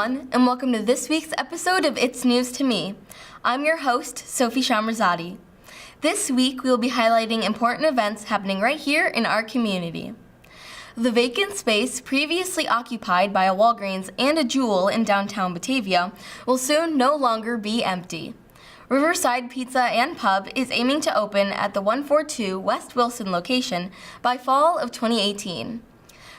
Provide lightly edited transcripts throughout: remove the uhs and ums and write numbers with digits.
everyone, and welcome to this week's episode of It's News to Me. I'm your host, Sophie Shamrazadi. This week, we will be highlighting important events happening right here in our community. The vacant space previously occupied by a Walgreens and a Jewel in downtown Batavia will soon no longer be empty. Riverside Pizza and Pub is aiming to open at the 142 West Wilson location by fall of 2018.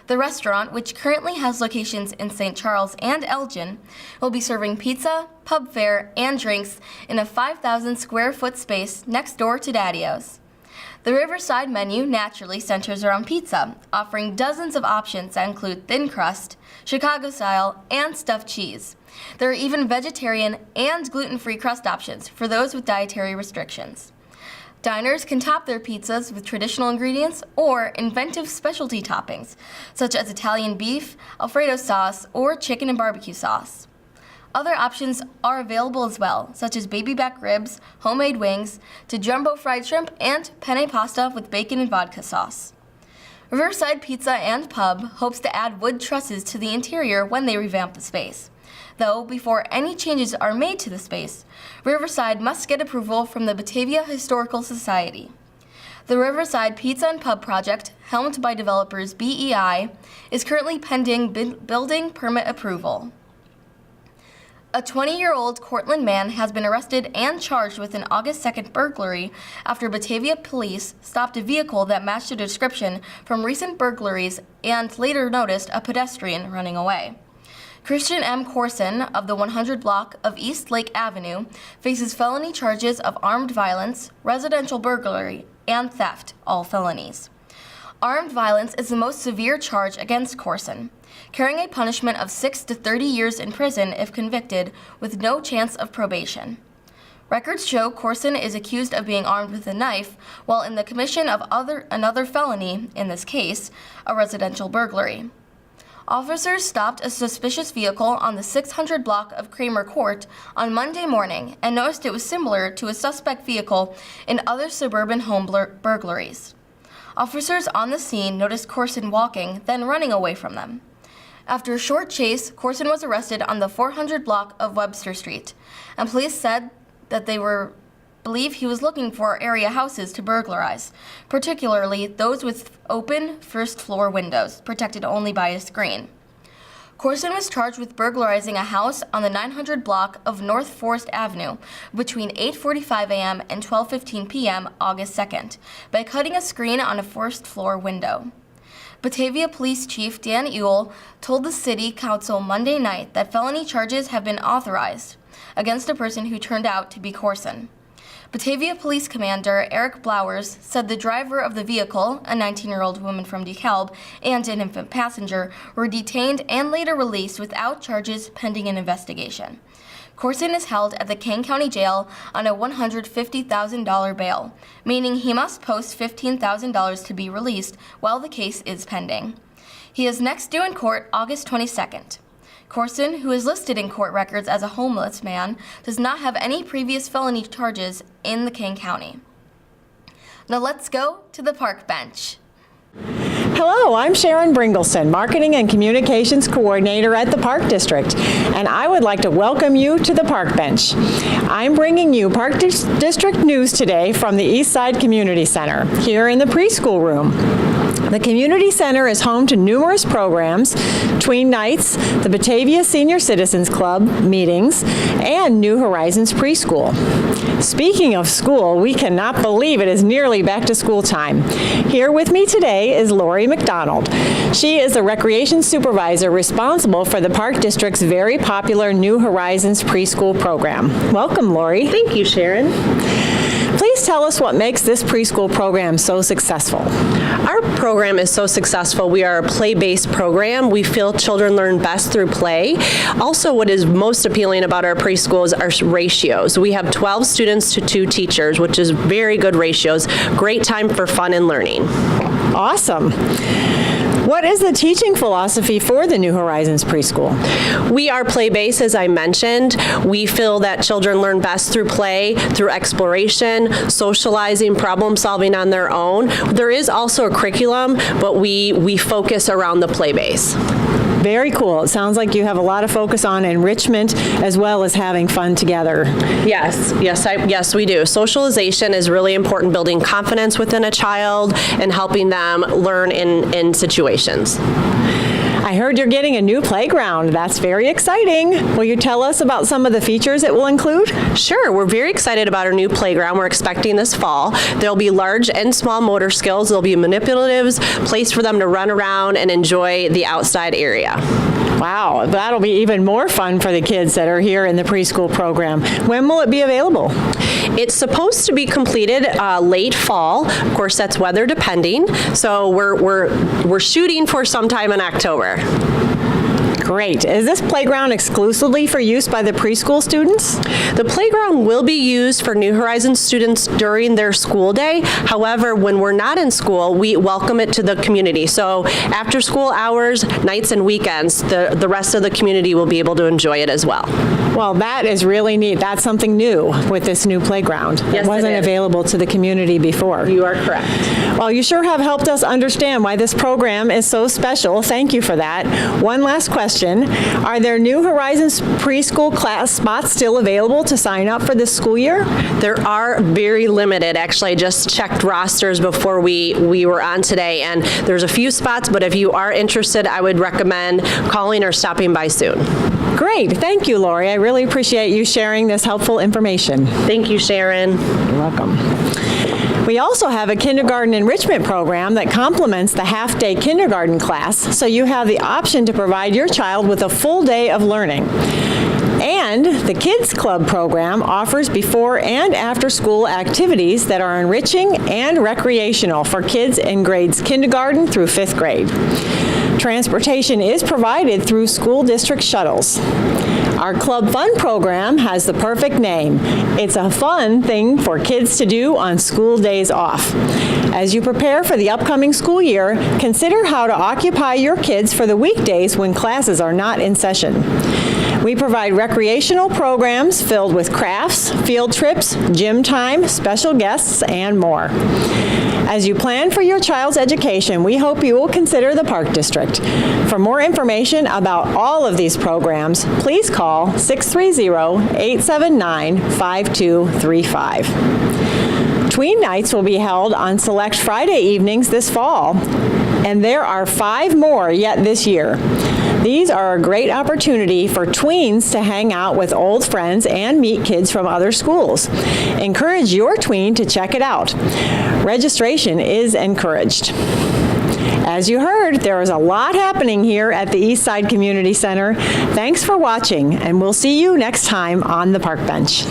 The restaurant, which currently has locations in St. Charles and Elgin, will be serving pizza, pub fare, and drinks in a 5,000 square foot space next door to Daddy-O's. The Riverside menu naturally centers around pizza, offering dozens of options that include thin crust, Chicago style, and stuffed cheese. There are even vegetarian and gluten-free crust options for those with dietary restrictions. Diners can top their pizzas with traditional ingredients or inventive specialty toppings, such as Italian beef, Alfredo sauce, or chicken and barbecue sauce. Other options are available as well, such as baby back ribs, homemade wings, to jumbo fried shrimp, and penne pasta with bacon and vodka sauce. Riverside Pizza and Pub hopes to add wood trusses to the interior when they revamp the space. Though, before any changes are made to the space, Riverside must get approval from the Batavia Historical Society. The Riverside Pizza and Pub project, helmed by developers BEI, is currently pending building permit approval. A 20-year-old Cortland man has been arrested and charged with an August 2nd burglary after Batavia police stopped a vehicle that matched a description from recent burglaries and later noticed a pedestrian running away. Christian M. Corson of the 100 block of East Lake Avenue faces felony charges of armed violence, residential burglary, and theft, all felonies. Armed violence is the most severe charge against Corson, carrying a punishment of 6 to 30 years in prison if convicted, with no chance of probation. Records show Corson is accused of being armed with a knife while in the commission of another felony, in this case, a residential burglary. Officers stopped a suspicious vehicle on the 600 block of Kramer Court on Monday morning and noticed it was similar to a suspect vehicle in other suburban home burglaries. Officers on the scene noticed Corson walking, then running away from them. After a short chase, Corson was arrested on the 400 block of Webster Street, and police said that they believe he was looking for area houses to burglarize, particularly those with open first-floor windows, protected only by a screen. Corson was charged with burglarizing a house on the 900 block of North Forest Avenue between 8:45 a.m. and 12:15 p.m. August 2nd by cutting a screen on a first-floor window. Batavia Police Chief Dan Ewell told the City Council Monday night that felony charges have been authorized against a person who turned out to be Corson. Batavia Police Commander Eric Blowers said the driver of the vehicle, a 19-year-old woman from DeKalb, and an infant passenger were detained and later released without charges pending an investigation. Corson is held at the Kane County Jail on a $150,000 bail, meaning he must post $15,000 to be released while the case is pending. He is next due in court August 22nd. Corson, who is listed in court records as a homeless man, does not have any previous felony charges in the Kane County. Now let's go to the park bench. Hello, I'm Sharon Bringleson, Marketing and Communications Coordinator at the Park District, and I would like to welcome you to the Park Bench. I'm bringing you Park District news today from the Eastside Community Center, here in the preschool room. The Community Center is home to numerous programs, tween nights, the Batavia Senior Citizens Club meetings, and New Horizons Preschool. Speaking of school, we cannot believe it is nearly back to school time. Here with me today is Lori McDonald. She is the Recreation Supervisor responsible for the Park District's very popular New Horizons Preschool program. Welcome, Lori. Thank you, Sharon. Please tell us what makes this preschool program so successful. Our program is so successful. We are a play-based program. We feel children learn best through play. Also, what is most appealing about our preschool is our ratios. We have 12 students to 2 teachers, which is very good ratios. Great time for fun and learning. Awesome. What is the teaching philosophy for the New Horizons Preschool? We are play-based, as I mentioned. We feel that children learn best through play, through exploration, socializing, problem solving on their own. There is also a curriculum, but we focus around the play base. Very cool. It sounds like you have a lot of focus on enrichment as well as having fun together. Yes, we do. Socialization is really important, building confidence within a child and helping them learn in situations. I heard you're getting a new playground. That's very exciting. Will you tell us about some of the features it will include? Sure, we're very excited about our new playground we're expecting this fall. There'll be large and small motor skills. There'll be manipulatives, place for them to run around and enjoy the outside area. Wow, that'll be even more fun for the kids that are here in the preschool program. When will it be available? It's supposed to be completed late fall. Of course, that's weather depending. So we're shooting for sometime in October. Great. Is this playground exclusively for use by the preschool students? The playground will be used for New Horizons students during their school day. However, when we're not in school, we welcome it to the community. So after school hours, nights and weekends, the rest of the community will be able to enjoy it as well. Well, that is really neat. That's something new with this new playground. Yes, it wasn't it is. available to the community before. You are correct. Well, you sure have helped us understand why this program is so special. Thank you for that. One last question. Are there New Horizons preschool class spots still available to sign up for this school year? There are very limited. Actually, I just checked rosters before we were on today, and there's a few spots, but if you are interested, I would recommend calling or stopping by soon. Great. Thank you, Lori. I really appreciate you sharing this helpful information. Thank you, Sharon. You're welcome. We also have a kindergarten enrichment program that complements the half-day kindergarten class, so you have the option to provide your child with a full day of learning. And the Kids Club program offers before and after school activities that are enriching and recreational for kids in grades kindergarten through 5th grade. Transportation is provided through school district shuttles. Our Club Fun program has the perfect name. It's a fun thing for kids to do on school days off. As you prepare for the upcoming school year, consider how to occupy your kids for the weekdays when classes are not in session. We provide recreational programs filled with crafts, field trips, gym time, special guests, and more. As you plan for your child's education, we hope you will consider the Park District. For more information about all of these programs, please call 630-879-5235. Tween nights will be held on select Friday evenings this fall, and there are 5 more yet this year. These are a great opportunity for tweens to hang out with old friends and meet kids from other schools. Encourage your tween to check it out. Registration is encouraged. As you heard, there is a lot happening here at the Eastside Community Center. Thanks for watching, and we'll see you next time on the Park Bench.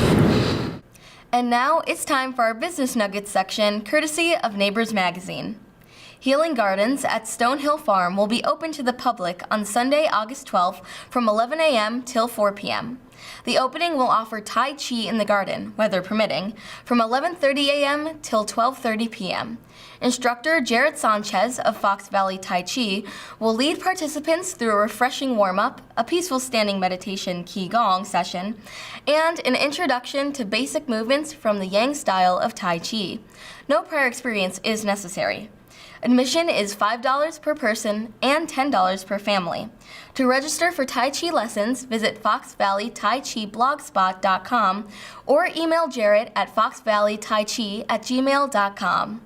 And now it's time for our Business Nuggets section, courtesy of Neighbors Magazine. Healing Gardens at Stonehill Farm will be open to the public on Sunday, August 12th from 11 a.m. till 4 p.m. The opening will offer Tai Chi in the garden, weather permitting, from 11:30 a.m. till 12:30 p.m. Instructor Jarrett Sanchez of Fox Valley Tai Chi will lead participants through a refreshing warm-up, a peaceful standing meditation Qigong session, and an introduction to basic movements from the Yang style of Tai Chi. No prior experience is necessary. Admission is $5 per person and $10 per family. To register for Tai Chi lessons, visit foxvalleytaichiblogspot.com or email Jarrett at foxvalleytaichi@gmail.com.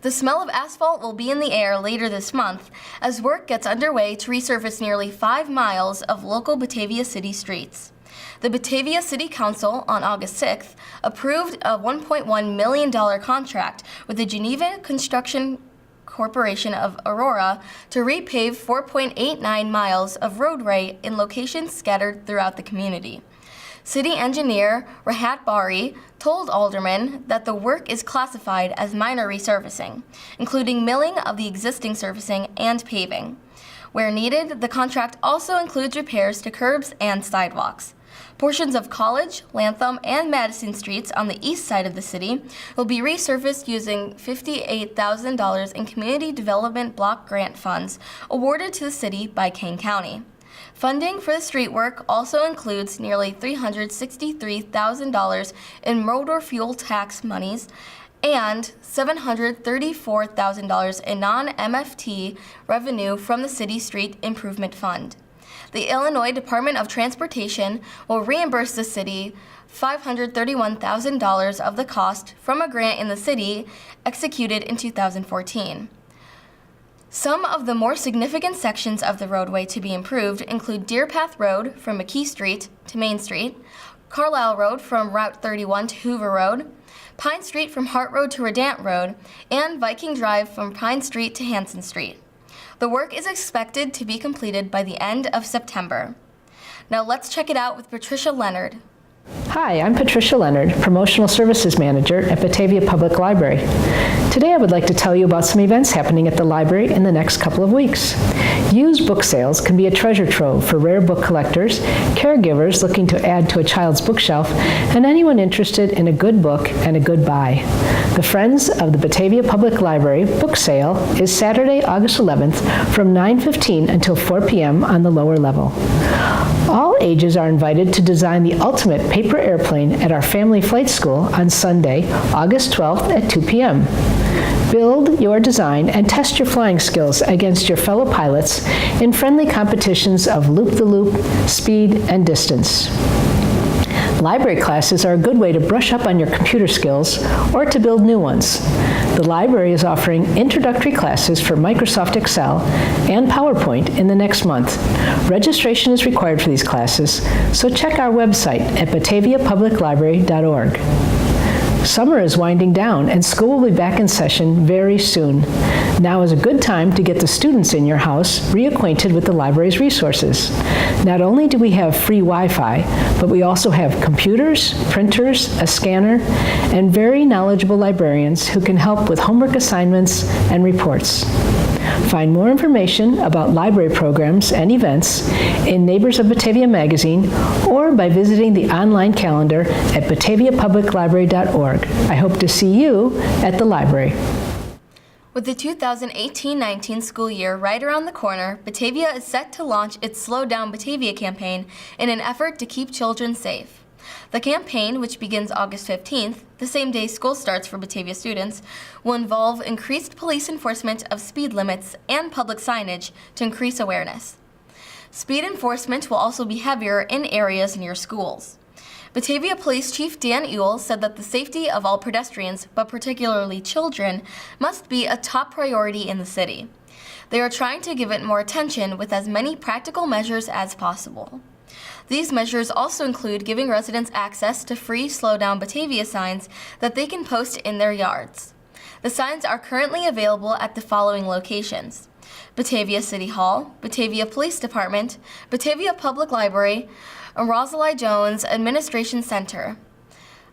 The smell of asphalt will be in the air later this month as work gets underway to resurface nearly 5 miles of local Batavia City streets. The Batavia City Council on August 6th approved a $1.1 million contract with the Geneva Construction Corporation of Aurora to repave 4.89 miles of roadway in locations scattered throughout the community. City engineer Rahat Bari told aldermen that the work is classified as minor resurfacing, including milling of the existing surfacing and paving. Where needed, the contract also includes repairs to curbs and sidewalks. Portions of College, Lantham, and Madison Streets on the east side of the city will be resurfaced using $58,000 in Community Development Block Grant funds awarded to the city by Kane County. Funding for the street work also includes nearly $363,000 in motor fuel tax monies and $734,000 in non-MFT revenue from the City Street Improvement Fund. The Illinois Department of Transportation will reimburse the city $531,000 of the cost from a grant in the city executed in 2014. Some of the more significant sections of the roadway to be improved include Deer Path Road from McKee Street to Main Street, Carlisle Road from Route 31 to Hoover Road, Pine Street from Hart Road to Redant Road, and Viking Drive from Pine Street to Hanson Street. The work is expected to be completed by the end of September. Now let's check it out with Patricia Leonard. Hi, I'm Patricia Leonard, Promotional Services Manager at Batavia Public Library. Today I would like to tell you about some events happening at the library in the next couple of weeks. Used book sales can be a treasure trove for rare book collectors, caregivers looking to add to a child's bookshelf, and anyone interested in a good book and a good buy. The Friends of the Batavia Public Library book sale is Saturday, August 11th from 9:15 until 4 p.m. on the lower level. All ages are invited to design the ultimate paper airplane at our family flight school on Sunday, August 12th at 2 p.m. Build your design and test your flying skills against your fellow pilots in friendly competitions of loop-the-loop, speed, and distance. Library classes are a good way to brush up on your computer skills or to build new ones. The library is offering introductory classes for Microsoft Excel and PowerPoint in the next month. Registration is required for these classes, so check our website at bataviapubliclibrary.org. Summer is winding down and school will be back in session very soon. Now is a good time to get the students in your house reacquainted with the library's resources. Not only do we have free Wi-Fi, but we also have computers, printers, a scanner, and very knowledgeable librarians who can help with homework assignments and reports. Find more information about library programs and events in Neighbors of Batavia magazine or by visiting the online calendar at bataviapubliclibrary.org. I hope to see you at the library. With the 2018-19 school year right around the corner, Batavia is set to launch its Slow Down Batavia campaign in an effort to keep children safe. The campaign, which begins August 15th, the same day school starts for Batavia students, will involve increased police enforcement of speed limits and public signage to increase awareness. Speed enforcement will also be heavier in areas near schools. Batavia Police Chief Dan Ewell said that the safety of all pedestrians, but particularly children, must be a top priority in the city. They are trying to give it more attention with as many practical measures as possible. These measures also include giving residents access to free Slow Down Batavia signs that they can post in their yards. The signs are currently available at the following locations: Batavia City Hall, Batavia Police Department, Batavia Public Library, and Rosalie Jones Administration Center.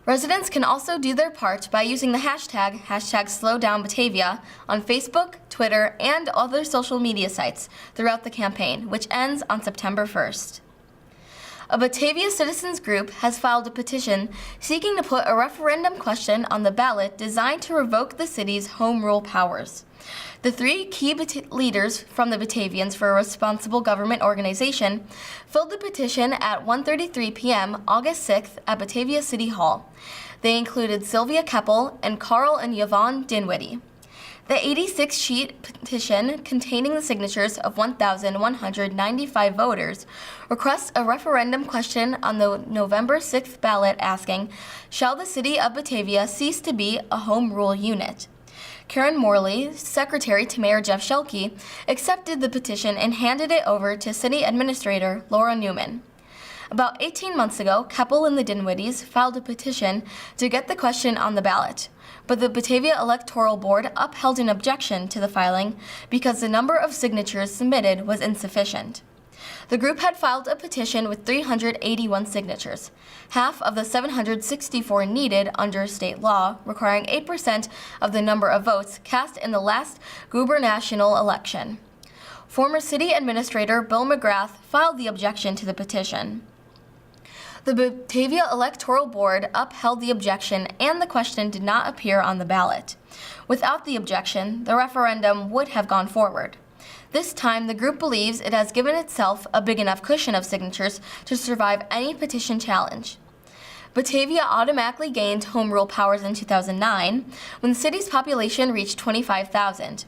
Residents can also do their part by using the hashtag #SlowDownBatavia on Facebook, Twitter, and other social media sites throughout the campaign, which ends on September 1st. A Batavia citizens group has filed a petition seeking to put a referendum question on the ballot designed to revoke the city's home rule powers. The three key leaders from the Batavians for a Responsible Government organization filled the petition at 1:33 p.m. August 6th at Batavia City Hall. They included Sylvia Keppel and Carl and Yvonne Dinwiddie. The 86-sheet petition, containing the signatures of 1,195 voters, requests a referendum question on the November 6th ballot asking, shall the city of Batavia cease to be a home rule unit? Karen Morley, secretary to Mayor Jeff Shelkey, accepted the petition and handed it over to City Administrator Laura Newman. About 18 months ago, Keppel and the Dinwiddies filed a petition to get the question on the ballot, but the Batavia Electoral Board upheld an objection to the filing because the number of signatures submitted was insufficient. The group had filed a petition with 381 signatures, half of the 764 needed under state law, requiring 8% of the number of votes cast in the last gubernatorial election. Former City Administrator Bill McGrath filed the objection to the petition. The Batavia Electoral Board upheld the objection and the question did not appear on the ballot. Without the objection, the referendum would have gone forward. This time, the group believes it has given itself a big enough cushion of signatures to survive any petition challenge. Batavia automatically gained home rule powers in 2009 when the city's population reached 25,000.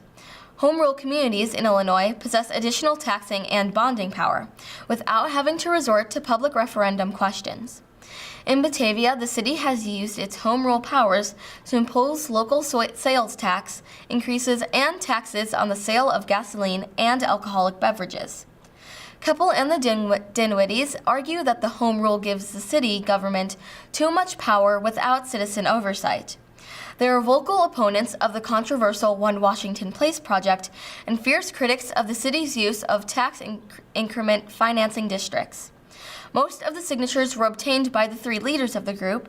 Home rule communities in Illinois possess additional taxing and bonding power without having to resort to public referendum questions. In Batavia, the city has used its home rule powers to impose local sales tax increases and taxes on the sale of gasoline and alcoholic beverages. Keppel and the Dinwitties argue that the home rule gives the city government too much power without citizen oversight. They are vocal opponents of the controversial One Washington Place project and fierce critics of the city's use of tax increment financing districts. Most of the signatures were obtained by the 3 leaders of the group,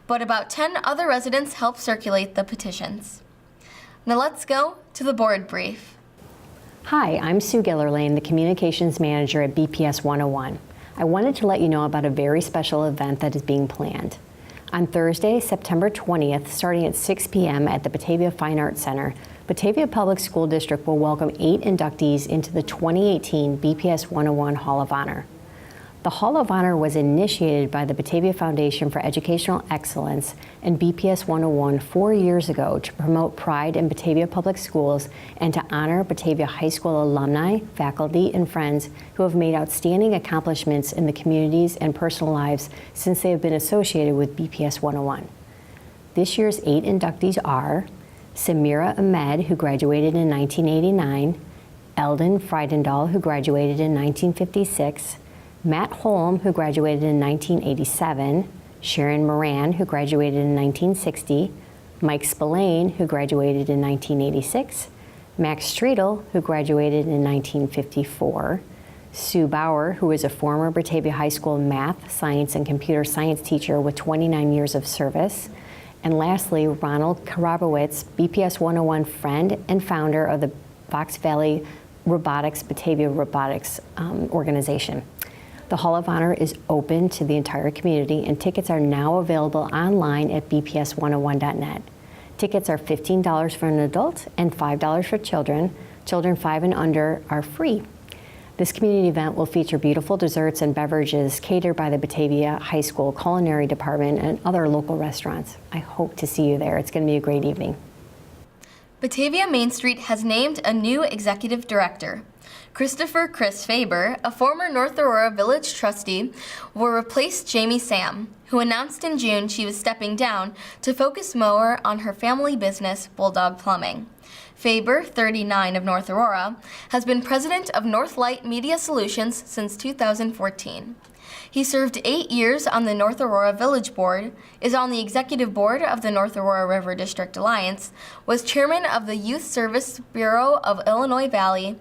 but about 10 other residents helped circulate the petitions. Now let's go to the board brief. Hi, I'm Sue Gillerlane, the Communications Manager at BPS 101. I wanted to let you know about a very special event that is being planned. On Thursday, September 20th, starting at 6 p.m. at the Batavia Fine Arts Center, Batavia Public School District will welcome 8 inductees into the 2018 BPS 101 Hall of Honor. The Hall of Honor was initiated by the Batavia Foundation for Educational Excellence and BPS 101 4 years ago to promote pride in Batavia Public Schools and to honor Batavia High School alumni, faculty, and friends who have made outstanding accomplishments in the communities and personal lives since they have been associated with BPS 101. This year's 8 inductees are Samira Ahmed, who graduated in 1989, Eldon Friedendahl, who graduated in 1956, Matt Holm, who graduated in 1987, Sharon Moran, who graduated in 1960, Mike Spillane, who graduated in 1986, Max Streetel, who graduated in 1954, Sue Bauer, who is a former Batavia High School math, science, and computer science teacher with 29 years of service, and lastly, Ronald Karabowitz, BPS 101 friend and founder of the Fox Valley Robotics Batavia Robotics organization. The Hall of Honor is open to the entire community, and tickets are now available online at bps101.net. Tickets are $15 for an adult and $5 for children. Children 5 and under are free. This community event will feature beautiful desserts and beverages catered by the Batavia High School Culinary Department and other local restaurants. I hope to see you there. It's going to be a great evening. Batavia Main Street has named a new executive director. Christopher Chris Faber, a former North Aurora Village trustee, will replace Jamie Sam, who announced in June she was stepping down to focus more on her family business, Bulldog Plumbing. Faber, 39, of North Aurora, has been president of Northlight Media Solutions since 2014. He served 8 years on the North Aurora Village Board, is on the executive board of the North Aurora River District Alliance, was chairman of the Youth Service Bureau of Illinois Valley,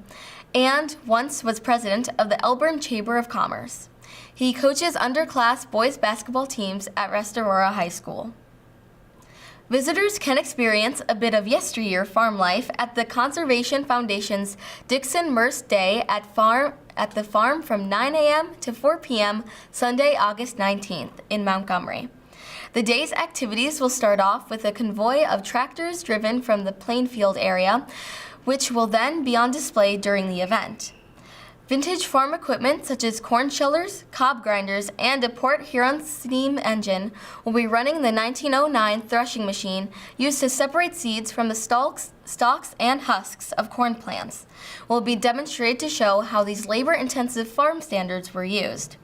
and once was president of the Elburn Chamber of Commerce. He coaches underclass boys basketball teams at West Aurora High School. Visitors can experience a bit of yesteryear farm life at the Conservation Foundation's Dixon Merce Day at the farm from 9 a.m. to 4 p.m. Sunday, August 19th in Montgomery. The day's activities will start off with a convoy of tractors driven from the Plainfield area, which will then be on display during the event. Vintage farm equipment such as corn shellers, cob grinders, and a Port Huron steam engine will be running the 1909 threshing machine used to separate seeds from the stalks and husks of corn plants. Will be demonstrated to show how these labor-intensive farm standards were used.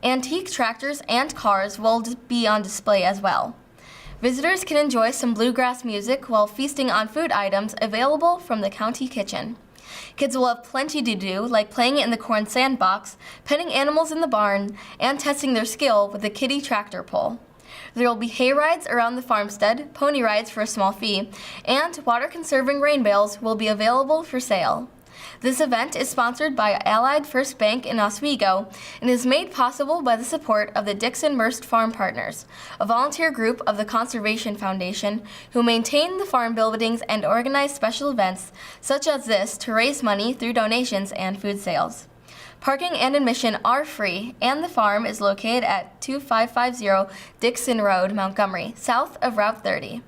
Antique tractors and cars will be on display as well. Visitors can enjoy some bluegrass music while feasting on food items available from the county kitchen. Kids will have plenty to do, like playing in the corn sandbox, petting animals in the barn, and testing their skill with the kiddie tractor pull. There will be hay rides around the farmstead, pony rides for a small fee, and water-conserving rain bales will be available for sale. This event is sponsored by Allied First Bank in Oswego and is made possible by the support of the Dixon Merce Farm Partners, a volunteer group of the Conservation Foundation who maintain the farm buildings and organize special events such as this to raise money through donations and food sales. Parking and admission are free, and the farm is located at 2550 Dixon Road, Montgomery, south of Route 30.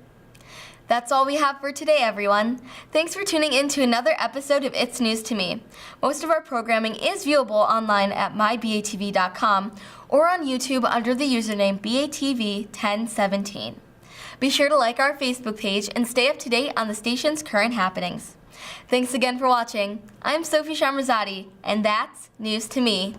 That's all we have for today, everyone. Thanks for tuning in to another episode of It's News to Me. Most of our programming is viewable online at mybatv.com or on YouTube under the username BATV1017. Be sure to like our Facebook page and stay up to date on the station's current happenings. Thanks again for watching. I'm Sophie Shamrazadi, and that's News to Me.